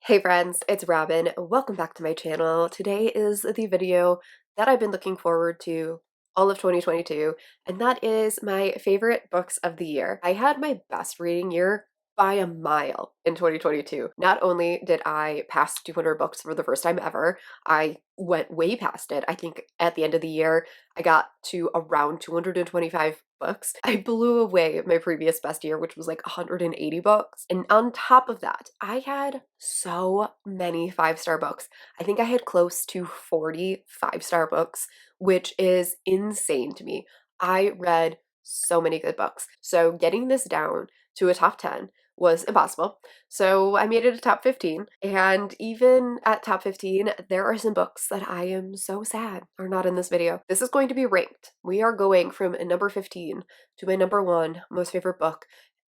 Hey friends, it's Robin. Welcome back to my channel. Today is the video that I've been looking forward to all of 2022, and that is my favorite books of the year. I had my best reading year by a mile in 2022. Not only did I pass 200 books for the first time ever, I went way past it. I think at the end of the year, I got to around 225 books. I blew away my previous best year, which was like 180 books. And on top of that, I had so many five-star books. I think I had close to 40 five-star books, which is insane to me. I read so many good books. So getting this down to a top 10 was impossible. So I made it a top 15. And even at top 15, there are some books that I am so sad are not in this video. This is going to be ranked. We are going from a number 15 to my number one most favorite book.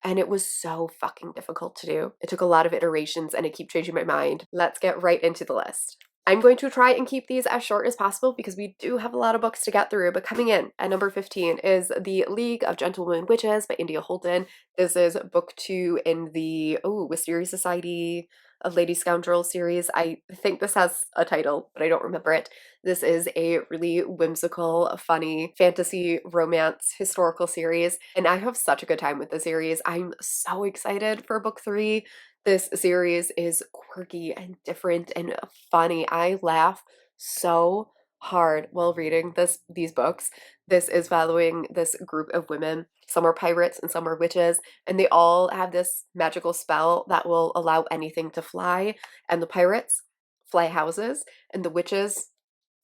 And it was so fucking difficult to do. It took a lot of iterations and I keep changing my mind. Let's get right into the list. I'm going to try and keep these as short as possible because we do have a lot of books to get through, but coming in at number 15 is The League of Gentlewomen Witches by India Holton. This is book 2 in the Wisteria Society of Lady Scoundrels series. I think this has a title, but I don't remember it. This is a really whimsical, funny fantasy romance historical series, and I have such a good time with the series. I'm so excited for book 3. This series is quirky and different and funny. I laugh so hard while reading these books. This is following this group of women. Some are pirates and some are witches, and they all have this magical spell that will allow anything to fly. And the pirates fly houses, and the witches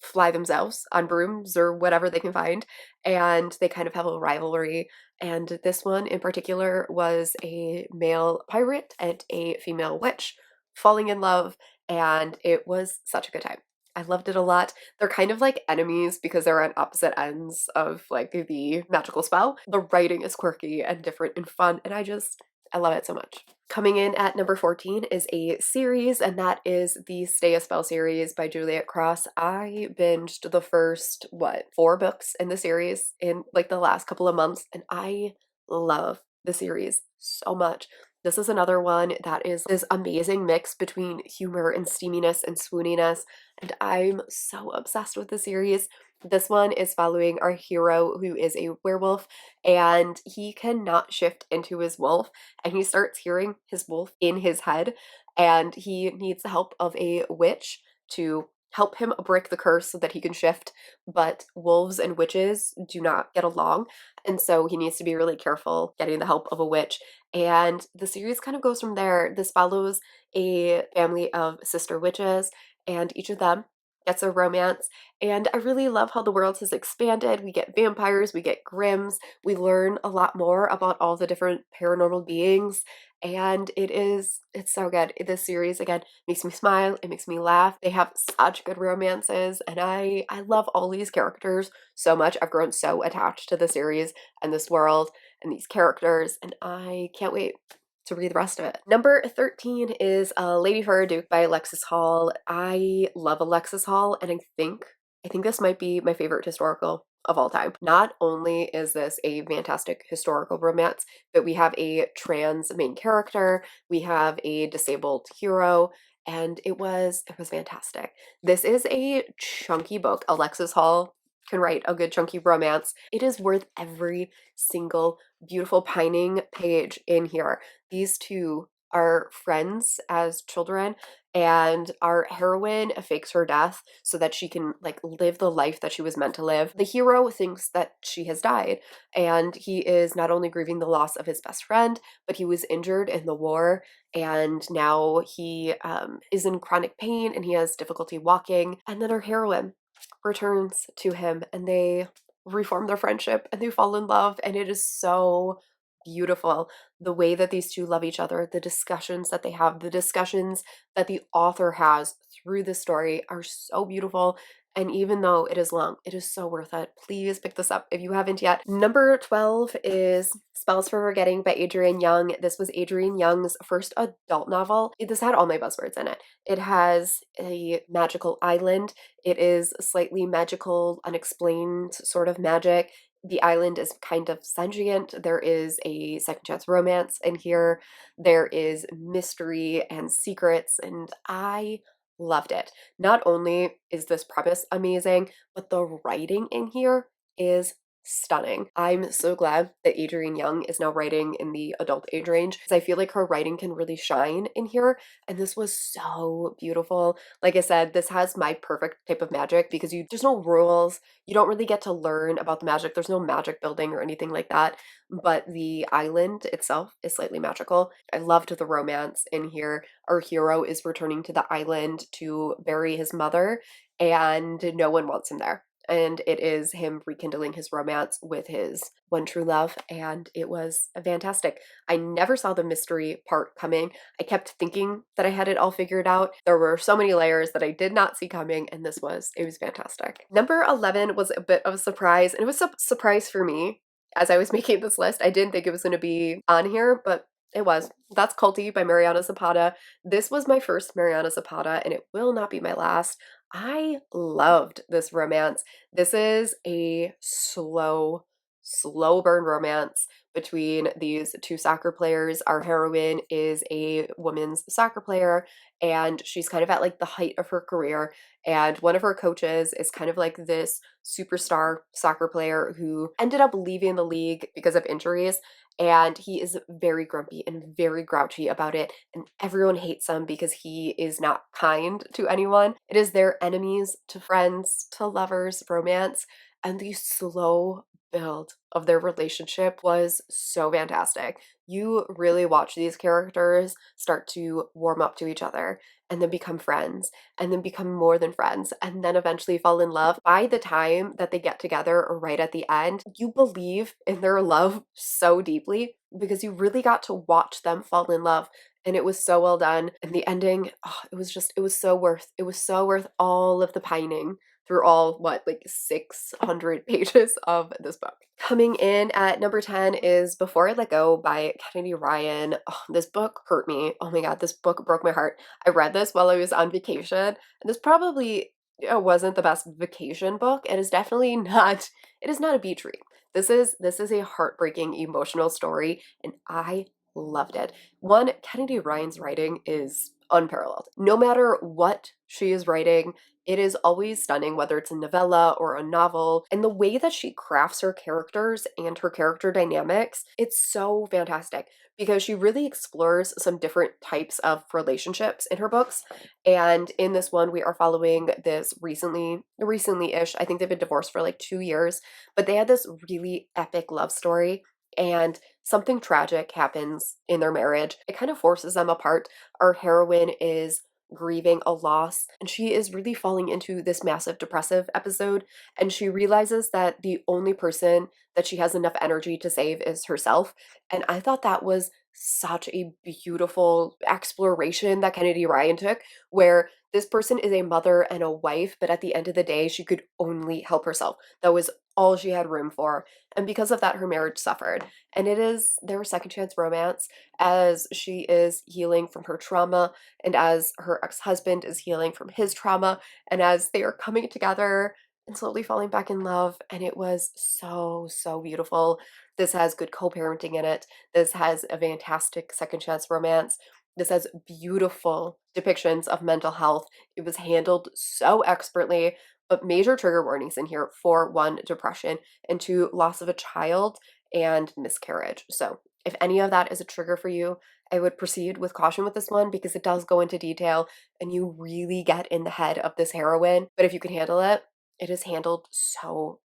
fly themselves on brooms or whatever they can find. And they kind of have a rivalry, and this one in particular was a male pirate and a female witch falling in love, and it was such a good time. I loved it a lot. They're kind of like enemies because they're on opposite ends of like the magical spell. The writing is quirky and different and fun, and I love it so much. Coming in at number 14 is a series, and that is the Stay a Spell series by Juliet Cross. I binged the first, 4 books in the series in like the last couple of months, and I love the series so much. This is another one that is this amazing mix between humor and steaminess and swooniness, and I'm so obsessed with the series. This one is following our hero who is a werewolf, and he cannot shift into his wolf, and he starts hearing his wolf in his head, and he needs the help of a witch to help him break the curse so that he can shift, but wolves and witches do not get along, and so he needs to be really careful getting the help of a witch. And the series kind of goes from there. This follows a family of sister witches, and each of them gets a romance. And I really love how the world has expanded. We get vampires, we get grims, we learn a lot more about all the different paranormal beings, and it's so good. This series again makes me smile, it makes me laugh. They have such good romances, and I love all these characters so much. I've grown so attached to the series and this world and these characters, and I can't wait to read the rest of it. Number 13 is Lady for a Duke by Alexis Hall. I love Alexis Hall, and I think this might be my favorite historical of all time. Not only is this a fantastic historical romance, but we have a trans main character, we have a disabled hero, and it was fantastic. This is a chunky book. Alexis Hall can write a good chunky romance. It is worth every single beautiful pining page in here. These two are friends as children, and our heroine fakes her death so that she can like live the life that she was meant to live. The hero thinks that she has died, and he is not only grieving the loss of his best friend, but he was injured in the war, and now he is in chronic pain and he has difficulty walking. And then our heroine returns to him, and they reform their friendship and they fall in love, and it is so beautiful the way that these two love each other. The discussions that they have, the discussions that the author has through the story are so beautiful, and even though it is long, it is so worth it. Please pick this up if you haven't yet. Number 12 is Spells for Forgetting by Adrienne Young. This was Adrienne Young's first adult novel. This had all my buzzwords in it. It has a magical island. It is slightly magical, unexplained sort of magic. The island is kind of sentient. There is a second chance romance in here. There is mystery and secrets, and I loved it. Not only is this premise amazing, but the writing in here is stunning. I'm so glad that Adrienne Young is now writing in the adult age range because I feel like her writing can really shine in here, and this was so beautiful. Like I said, this has my perfect type of magic because there's no rules, you don't really get to learn about the magic. There's no magic building or anything like that, but the island itself is slightly magical. I loved the romance in here. Our hero is returning to the island to bury his mother, and no one wants him there. And it is him rekindling his romance with his one true love, and it was fantastic. I never saw the mystery part coming. I kept thinking that I had it all figured out. There were so many layers that I did not see coming, and it was fantastic. Number 11 was a bit of a surprise, and it was a surprise for me as I was making this list. I didn't think it was going to be on here, but it was. That's Culty by Mariana Zapata. This was my first Mariana Zapata, and it will not be my last. I loved this romance. This is a slow burn romance between these two soccer players. Our heroine is a women's soccer player, and she's kind of at like the height of her career. And one of her coaches is kind of like this superstar soccer player who ended up leaving the league because of injuries. And he is very grumpy and very grouchy about it. And everyone hates him because he is not kind to anyone. It is their enemies to friends to lovers romance. And the slow build of their relationship was so fantastic. You really watch these characters start to warm up to each other and then become friends and then become more than friends and then eventually fall in love. By the time that they get together or right at the end, you believe in their love so deeply because you really got to watch them fall in love, and it was so well done. And the ending, oh, it was so worth all of the pining through all what, like 600 pages of this book. Coming in at number 10 is Before I Let Go by Kennedy Ryan. Oh, this book hurt me. Oh my god, this book broke my heart. I read this while I was on vacation, and this probably wasn't the best vacation book. It is definitely not, it is not a beach read. This is a heartbreaking emotional story, and I loved it. One, Kennedy Ryan's writing is unparalleled. No matter what she is writing, it is always stunning, whether it's a novella or a novel. And the way that she crafts her characters and her character dynamics, it's so fantastic because she really explores some different types of relationships in her books. And in this one, we are following this recently-ish, I think they've been divorced for like 2 years, but they had this really epic love story. And something tragic happens in their marriage. It kind of forces them apart. Our heroine is grieving a loss, and she is really falling into this massive depressive episode, and she realizes that the only person that she has enough energy to save is herself. And I thought that was such a beautiful exploration that Kennedy Ryan took, where this person is a mother and a wife, but at the end of the day she could only help herself. That was all she had room for, and because of that her marriage suffered. And it is their second chance romance as she is healing from her trauma, and as her ex-husband is healing from his trauma, and as they are coming together and slowly falling back in love. And it was so beautiful. This has good co-parenting in it. This has a fantastic second chance romance. This has beautiful depictions of mental health. It was handled so expertly, but major trigger warnings in here for one, depression, and two, loss of a child and miscarriage. So if any of that is a trigger for you, I would proceed with caution with this one because it does go into detail and you really get in the head of this heroine. But if you can handle it, it is handled so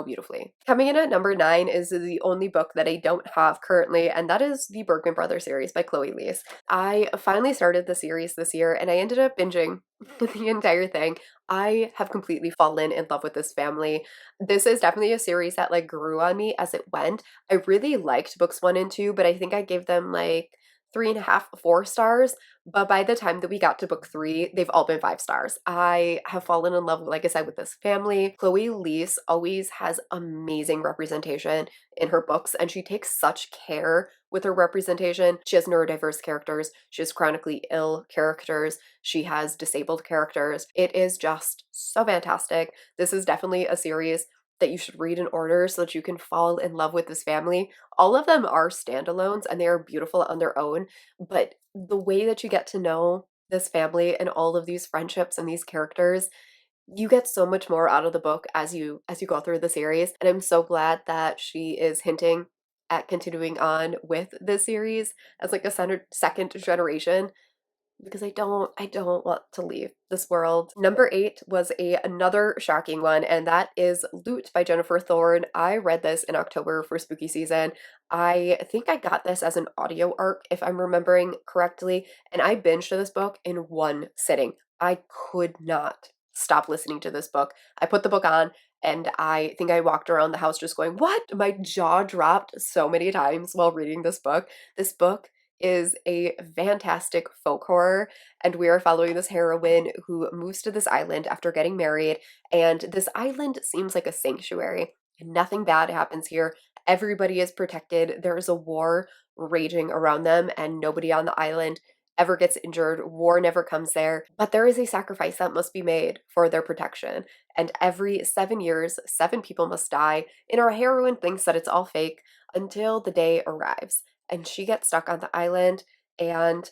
beautifully. Coming in at number 9 is the only book that I don't have currently, and that is the Bergman Brothers series by Chloe Lees. I finally started the series this year, and I ended up binging the entire thing. I have completely fallen in love with this family. This is definitely a series that like grew on me as it went. I really liked books 1 and 2, but I think I gave them like 3.5, 4 stars. But by the time that we got to book 3, they've all been 5 stars. I have fallen in love, like I said, with this family. Chloe Leese always has amazing representation in her books, and she takes such care with her representation. She has neurodiverse characters, she has chronically ill characters, she has disabled characters. It is just so fantastic. This is definitely a series that you should read in order so that you can fall in love with this family. All of them are standalones and they are beautiful on their own, but the way that you get to know this family and all of these friendships and these characters, you get so much more out of the book as you go through the series, and I'm so glad that she is hinting at continuing on with this series as like a second generation because I don't want to leave this world. Number 8 was another shocking one, and that is Loot by Jennifer Thorne. I read this in October for spooky season. I think I got this as an audio arc, if I'm remembering correctly, and I binged this book in one sitting. I could not stop listening to this book. I put the book on and I think I walked around the house just going, "What?" My jaw dropped so many times while reading this book. This book is a fantastic folk horror, and we are following this heroine who moves to this island after getting married, and this island seems like a sanctuary. And nothing bad happens here. Everybody is protected. There is a war raging around them, and nobody on the island ever gets injured. War never comes there. But there is a sacrifice that must be made for their protection. And every 7 years, 7 people must die. And our heroine thinks that it's all fake until the day arrives and she gets stuck on the island and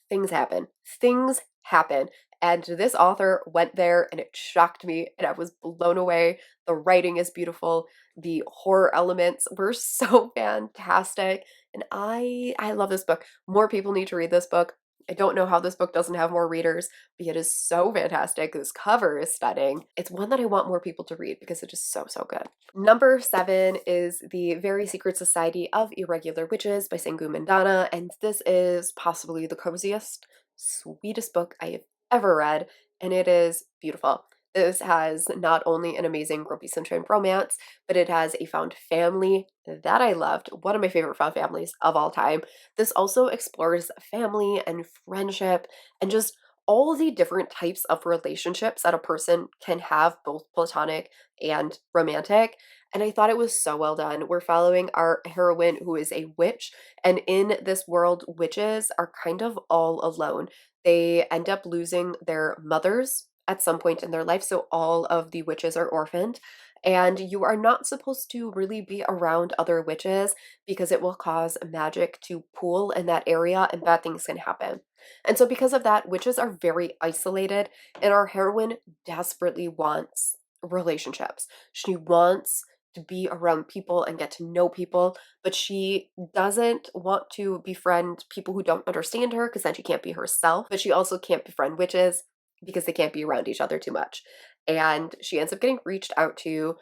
things happen. Things happen. And this author went there and it shocked me and I was blown away. The writing is beautiful. The horror elements were so fantastic. And I love this book. More people need to read this book. I don't know how this book doesn't have more readers, but it is so fantastic. This cover is stunning. It's one that I want more people to read because it is so, so good. Number 7 is The Very Secret Society of Irregular Witches by Sangu Mandana, and this is possibly the coziest, sweetest book I have ever read, and it is beautiful. This has not only an amazing Grumpy Sunshine romance, but it has a found family that I loved, one of my favorite found families of all time. This also explores family and friendship and just all the different types of relationships that a person can have, both platonic and romantic. And I thought it was so well done. We're following our heroine who is a witch, and in this world, witches are kind of all alone. They end up losing their mothers at some point in their life, so all of the witches are orphaned. And you are not supposed to really be around other witches because it will cause magic to pool in that area and bad things can happen. And so, because of that, witches are very isolated, and our heroine desperately wants relationships. She wants to be around people and get to know people, but she doesn't want to befriend people who don't understand her because then she can't be herself. But she also can't befriend witches because they can't be around each other too much. And she ends up getting reached out to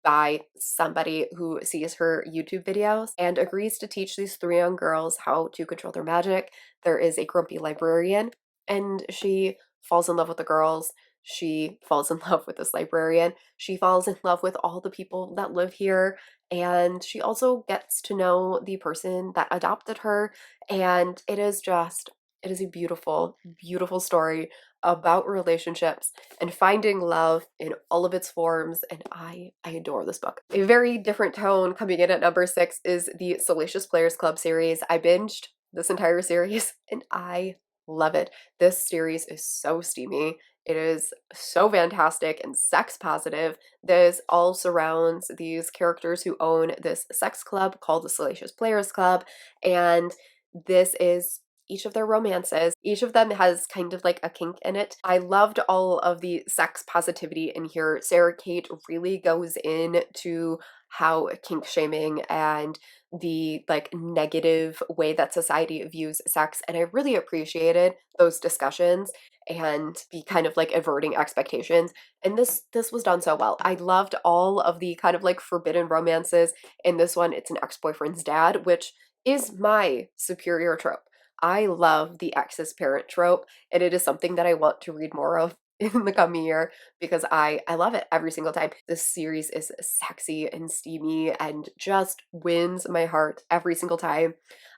by somebody who sees her YouTube videos and agrees to teach these 3 young girls how to control their magic. There is a grumpy librarian, and she falls in love with the girls. She falls in love with this librarian. She falls in love with all the people that live here. And she also gets to know the person that adopted her. And it is a beautiful, beautiful story about relationships and finding love in all of its forms, and I adore this book. A very different tone coming in at number 6 is the Salacious Players Club series. I binged this entire series and I love it. This series is so steamy. It is so fantastic and sex positive. This all surrounds these characters who own this sex club called the Salacious Players Club, and this is each of their romances. Each of them has kind of like a kink in it. I loved all of the sex positivity in here. Sarah Kate really goes into how kink shaming and the like negative way that society views sex, and I really appreciated those discussions and the kind of like averting expectations, and this was done so well. I loved all of the kind of like forbidden romances. In this one, it's an ex-boyfriend's dad, which is my superior trope. I love the ex's parent trope, and it is something that I want to read more of in the coming year because I love it every single time. This series is sexy and steamy and just wins my heart every single time.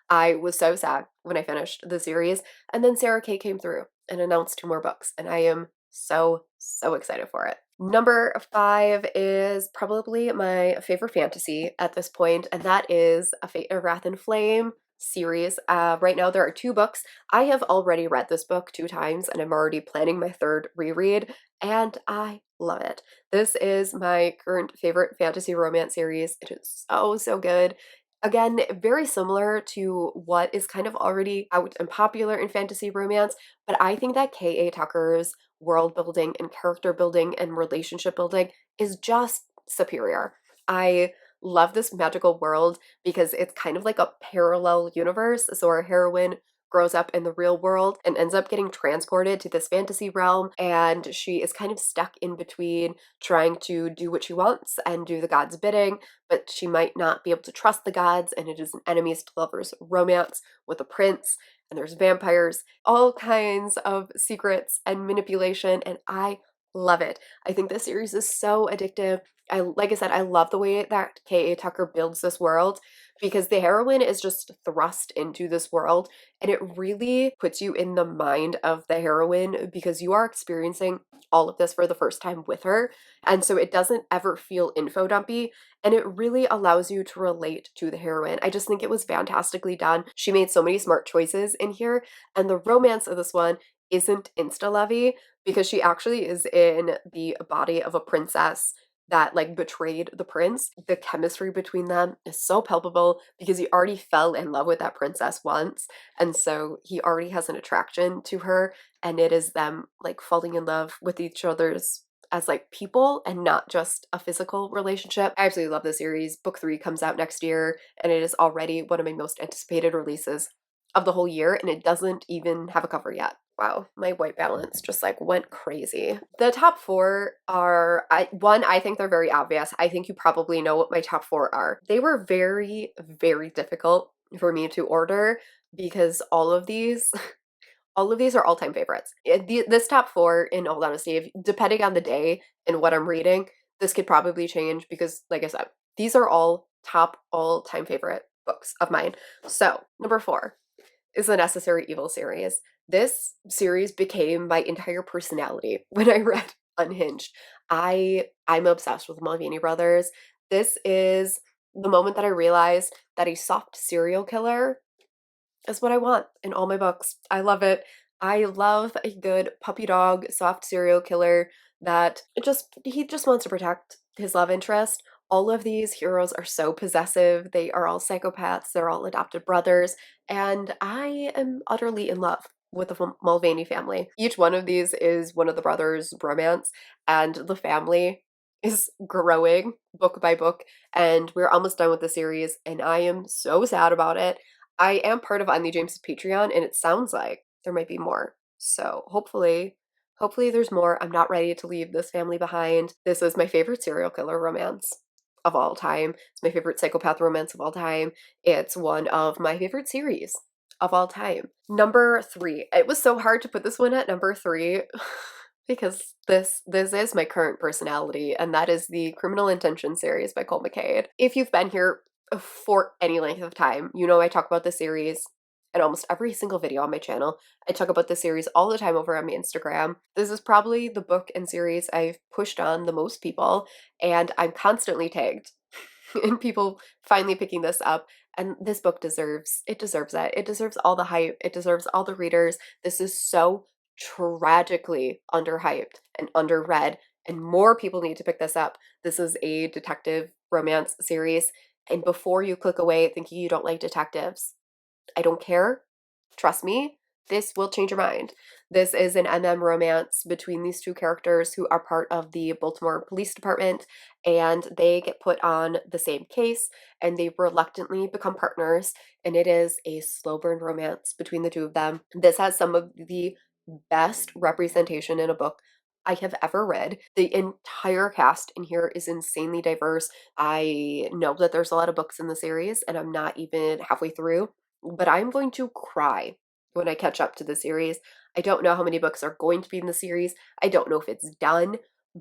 I was so sad when I finished the series, and then Sarah Kay came through and announced 2 more books, and I am so, so excited for it. Number 5 is probably my favorite fantasy at this point, and that is A Fate of Wrath and Flame series. Right now there are 2 books. I have already read this book 2 times and I'm already planning my third reread, and I love it. This is my current favorite fantasy romance series. It is so, so good. Again, very similar to what is kind of already out and popular in fantasy romance, but I think that K.A. Tucker's world building and character building and relationship building is just superior. I love this magical world because it's kind of like a parallel universe. So our heroine grows up in the real world and ends up getting transported to this fantasy realm, and she is kind of stuck in between trying to do what she wants and do the gods' bidding, but she might not be able to trust the gods, and it is an enemies to lovers romance with a prince, and there's vampires, all kinds of secrets and manipulation, and I love it. I think this series is so addictive. Like I said, I love the way that K.A. Tucker builds this world because the heroine is just thrust into this world, and it really puts you in the mind of the heroine because you are experiencing all of this for the first time with her. And so it doesn't ever feel info dumpy, and it really allows you to relate to the heroine. I just think it was fantastically done. She made so many smart choices in here, and the romance of this one isn't insta-lovey because she actually is in the body of a princess that like betrayed the prince. The chemistry between them is so palpable because he already fell in love with that princess once, and so he already has an attraction to her, and it is them like falling in love with each other's as like people and not just a physical relationship. I absolutely love the series. Book 3 comes out next year, and it is already one of my most anticipated releases of the whole year, and it doesn't even have a cover yet. Wow, my white balance just like went crazy. The top 4 are, I think they're very obvious. I think you probably know what my top 4 are. They were very, very difficult for me to order because all of these all of these are all-time favorites. This top 4, in all honesty, depending on the day and what I'm reading, this could probably change because, like I said, these are all top all-time favorite books of mine. So, number 4 is the Necessary Evil series. This series became my entire personality when I read Unhinged. I'm obsessed with Mulvaney Brothers. This is the moment that I realized that a soft serial killer is what I want in all my books. I love it. I love a good puppy dog, soft serial killer that he just wants to protect his love interest. All of these heroes are so possessive. They are all psychopaths. They're all adopted brothers, and I am utterly in love with the Mulvaney family. Each one of these is one of the brothers' romance, and the family is growing book by book, and we're almost done with the series, and I am so sad about it. I am part of Andy James's Patreon, and it sounds like there might be more. So hopefully there's more. I'm not ready to leave this family behind. This is my favorite serial killer romance of all time. It's my favorite psychopath romance of all time. It's one of my favorite series of all time. Number 3. It was so hard to put this one at number 3 because this is my current personality, and that is the Criminal Intention series by Cole McCade. If you've been here for any length of time, you know I talk about the series in almost every single video on my channel. I talk about the series all the time over on my Instagram. This is probably the book and series I've pushed on the most people, and I'm constantly tagged in people finally picking this up. And this book deserves that. It deserves all the hype. It deserves all the readers. This is so tragically underhyped and underread, and more people need to pick this up. This is a detective romance series, and before you click away thinking you don't like detectives, I don't care. Trust me, this will change your mind. This is an MM romance between these two characters who are part of the Baltimore Police Department, and they get put on the same case, and they reluctantly become partners, and it is a slow burn romance between the two of them. This has some of the best representation in a book I have ever read. The entire cast in here is insanely diverse. I know that there's a lot of books in the series, and I'm not even halfway through, but I'm going to cry when I catch up to the series. I don't know how many books are going to be in the series. I don't know if it's done,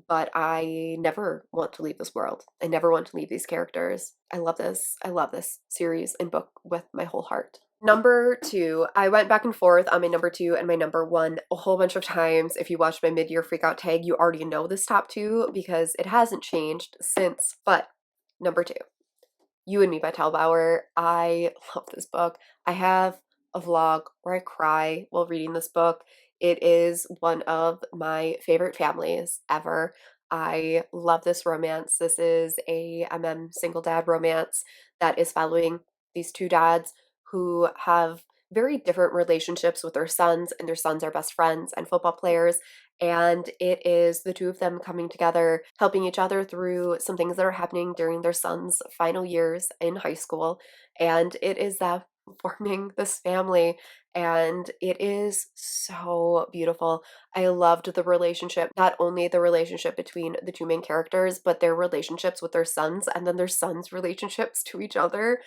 but I never want to leave this world. I never want to leave these characters. I love this. I love this series and book with my whole heart. Number 2, I went back and forth on my number 2 and my number 1 a whole bunch of times. If you watched my mid-year freakout tag, you already know this top 2 because it hasn't changed since. But number 2, You and Me by Tal Bauer. I love this book. I have a vlog where I cry while reading this book. It is one of my favorite families ever. I love this romance. This is a single dad romance that is following these two dads who have very different relationships with their sons, and their sons are best friends and football players. And it is the two of them coming together, helping each other through some things that are happening during their son's final years in high school. And it is that forming this family, and it is so beautiful. I loved the relationship, not only the relationship between the two main characters, but their relationships with their sons and then their sons' relationships to each other.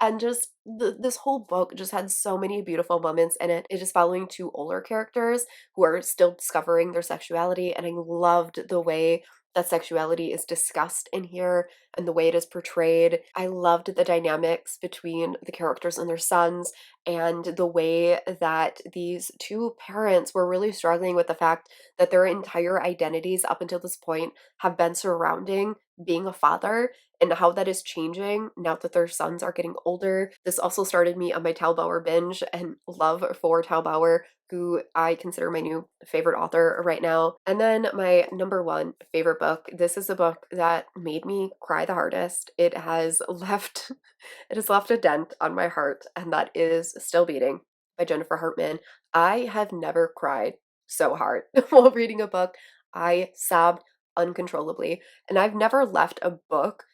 And just this whole book just had so many beautiful moments in it. It is following two older characters who are still discovering their sexuality, and I loved the way that sexuality is discussed in here and the way it is portrayed. I loved the dynamics between the characters and their sons, and the way that these two parents were really struggling with the fact that their entire identities up until this point have been surrounding being a father, and how that is changing now that their sons are getting older. This also started me on my Tal Bauer binge and love for Tal Bauer, who I consider my new favorite author right now. And then my number one favorite book. This is a book that made me cry the hardest. It has left it has left a dent on my heart, and that is Still Beating by Jennifer Hartman. I have never cried so hard while reading a book. I sobbed uncontrollably, and I've never left a book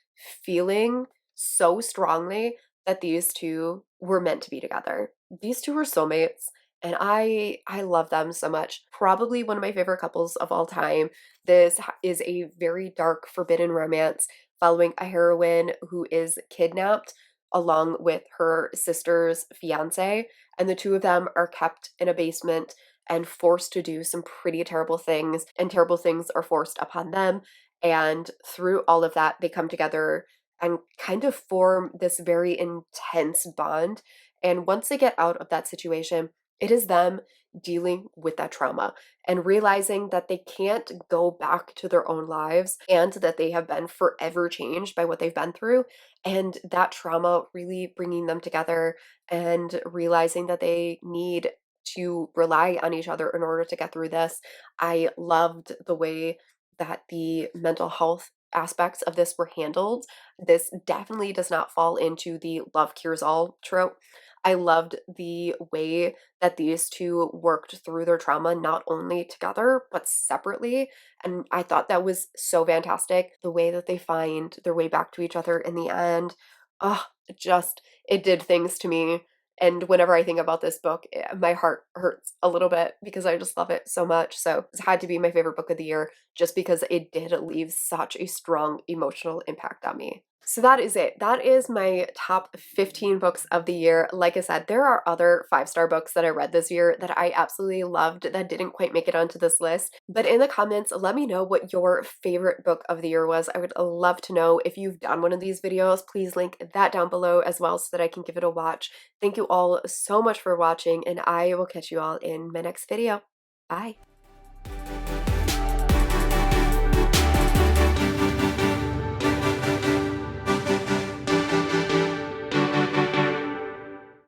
feeling so strongly that these two were meant to be together. These two were soulmates, and I love them so much. Probably one of my favorite couples of all time. Is a very dark, forbidden romance following a heroine who is kidnapped along with her sister's fiance, and the two of them are kept in a basement and forced to do some pretty terrible things, and terrible things are forced upon them. And through all of that, they come together and kind of form this very intense bond. And once they get out of that situation, it is them dealing with that trauma and realizing that they can't go back to their own lives, and that they have been forever changed by what they've been through. And that trauma really bringing them together, and realizing that they need to rely on each other in order to get through this. I loved the way that the mental health aspects of this were handled. This definitely does not fall into the love cures all trope. I loved the way that these two worked through their trauma, not only together, but separately. And I thought that was so fantastic. The way that they find their way back to each other in the end. Oh, it did things to me. And whenever I think about this book, my heart hurts a little bit because I just love it so much. So it's had to be my favorite book of the year just because it did leave such a strong emotional impact on me. So that is it. That is my top 15 books of the year. Like I said, there are other five-star books that I read this year that I absolutely loved that didn't quite make it onto this list. But in the comments, let me know what your favorite book of the year was. I would love to know. If you've done one of these videos, please link that down below as well so that I can give it a watch. Thank you all so much for watching, and I will catch you all in my next video. Bye.